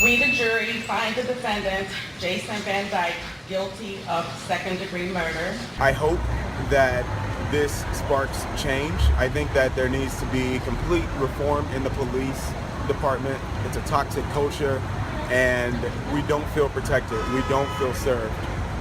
We, the jury, find the defendant, Jason Van Dyke, guilty of second-degree murder. I hope that this sparks change. I think that there needs to be complete reform in the police department. It's a toxic culture, and we don't feel protected. We don't feel served,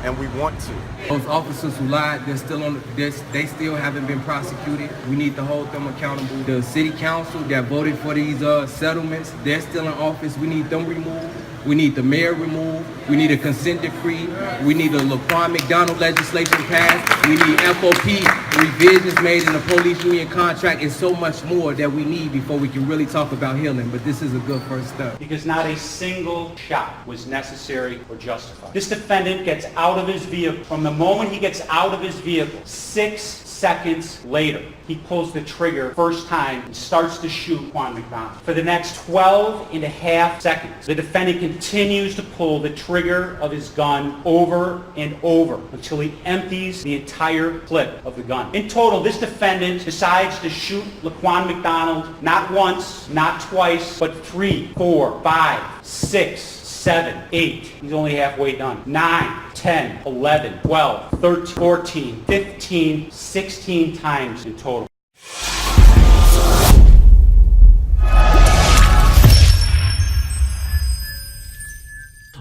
and we want to. Those officers who lied, they're still on this. They still haven't been prosecuted. We need to hold them accountable. The city council that voted for these settlements, they're still in office. We need them removed. We need the mayor removed. We need a consent decree. We need a Laquan McDonald legislation passed. We need FOP revisions made in the police union contract, and so much more that we need before we can really talk about healing. But this is a good first step. Because not a single shot was necessary or justified. This defendant gets out of his vehicle. From the moment he gets out of his vehicle, 6 seconds later, he pulls the trigger first time and starts to shoot Laquan McDonald. For the next 12 and a half seconds, the defendant continues to pull the trigger of his gun over and over until he empties the entire clip of the gun. In total, this defendant decides to shoot Laquan McDonald not once, not twice, but 3, 4, 5, 6, 7, 8. He's only halfway done. 9, 10, 11, 12, 13, 14, 15, 16 times in total.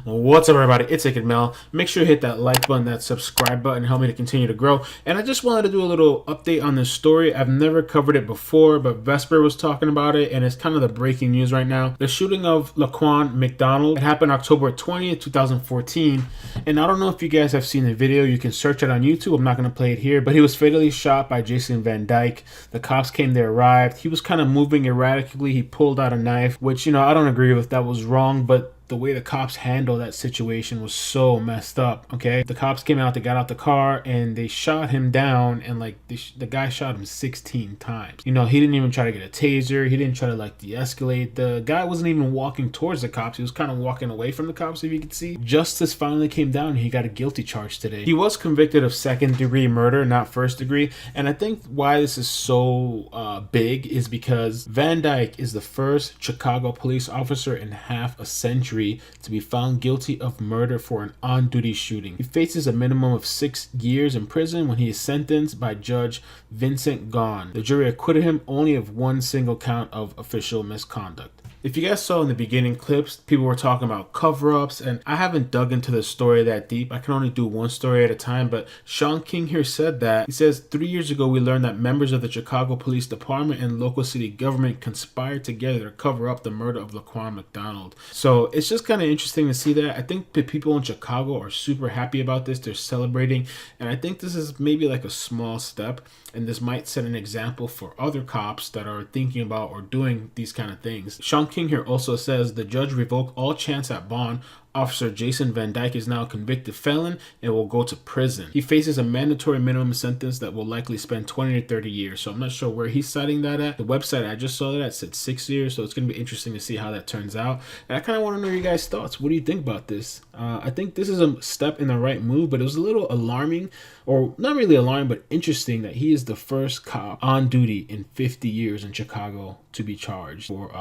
What's up, everybody? It's Mel. Make sure you hit that like button, that subscribe button, help me to continue to grow. And I just wanted to do a little update on this story. I've never covered it before, but Vesper was talking about it, and it's kind of the breaking news right now. The shooting of Laquan McDonald, it happened October 20th, 2014. And I don't know if you guys have seen the video. You can search it on YouTube. I'm not going to play it here, but he was fatally shot by Jason Van Dyke. The cops came, they arrived. He was kind of moving erratically. He pulled out a knife, which, I don't agree with. That was wrong, but the way the cops handled that situation was so messed up. Okay, the cops came out, they got out the car, and they shot him down, and the guy shot him 16 times. He didn't even try to get a taser. He didn't try to de-escalate. The guy wasn't even walking towards the cops. He was kind of walking away from the cops, if you could see. Justice finally came down, and he got a guilty charge today. He was convicted of second-degree murder, not first-degree, and I think why this is so big is because Van Dyke is the first Chicago police officer in half a century to be found guilty of murder for an on-duty shooting. He faces a minimum of 6 years in prison when he is sentenced by Judge Vincent Gahn. The jury acquitted him only of one single count of official misconduct. If you guys saw in the beginning clips, people were talking about cover-ups, and I haven't dug into the story that deep. I can only do one story at a time, but Sean King here said that. He says, 3 years ago, we learned that members of the Chicago Police Department and local city government conspired together to cover up the murder of Laquan McDonald. So it's just kind of interesting to see that. I think the people in Chicago are super happy about this. They're celebrating, and I think this is maybe like a small step, and this might set an example for other cops that are thinking about or doing these kind of things. Sean King here also says the judge revoked all chance at bond. Officer Jason Van Dyke is now a convicted felon and will go to prison. He faces a mandatory minimum sentence that will likely spend 20 to 30 years. So I'm not sure where he's citing that at. The website I just saw that said 6 years. So it's going to be interesting to see how that turns out. And I kind of want to know your guys' thoughts. What do you think about this? I think this is a step in the right move, but it was a little alarming, or not really alarming, but interesting that he is the first cop on duty in 50 years in Chicago to be charged for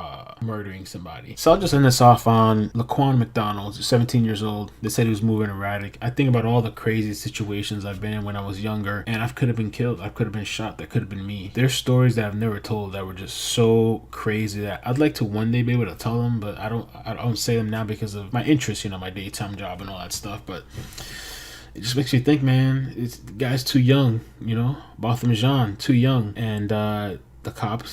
murdering somebody. So I'll just end this off on Laquan McDonald, 17 years old. They said he was moving erratic. I think about all the crazy situations I've been in when I was younger, and I could have been killed. I could have been shot. That could have been me. There's stories that I've never told that were just so crazy that I'd like to one day be able to tell them, but I don't say them now because of my interest, my daytime job and all that stuff. But it just makes you think, man, the guy's too young, Botham Jean, too young. And the cop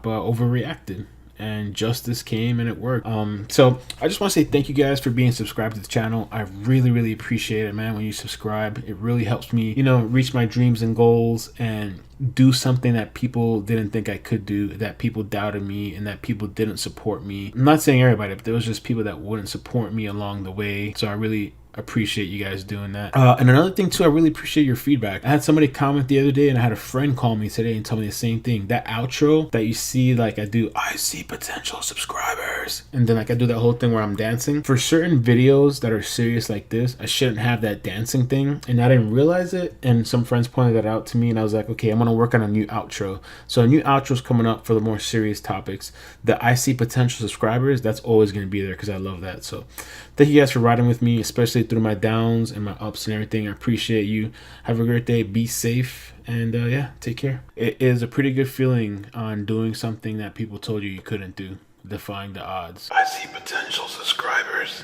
overreacted, and justice came and it worked. So I just want to say thank you guys for being subscribed to the channel. I really appreciate it, man. When you subscribe, it really helps me, reach my dreams and goals and do something that people didn't think I could do, that people doubted me, and that people didn't support me. I'm not saying everybody, but there was just people that wouldn't support me along the way. So I really appreciate you guys doing that. And another thing too, I really appreciate your feedback. I had somebody comment the other day, and I had a friend call me today and tell me the same thing. That outro that you see, like I do, I see potential subscribers, and then like I do that whole thing where I'm dancing. For certain videos that are serious like this, I shouldn't have that dancing thing, and I didn't realize it, and some friends pointed that out to me, and I was like, okay, I'm gonna work on a new outro. So a new outro is coming up for the more serious topics. The I see potential subscribers, that's always gonna be there because I love that. So thank you guys for riding with me, especially through my downs and my ups and everything. I appreciate you. Have a great day. Be safe. And yeah, take care. It is a pretty good feeling on doing something that people told you couldn't do. Defying the odds. I see potential subscribers.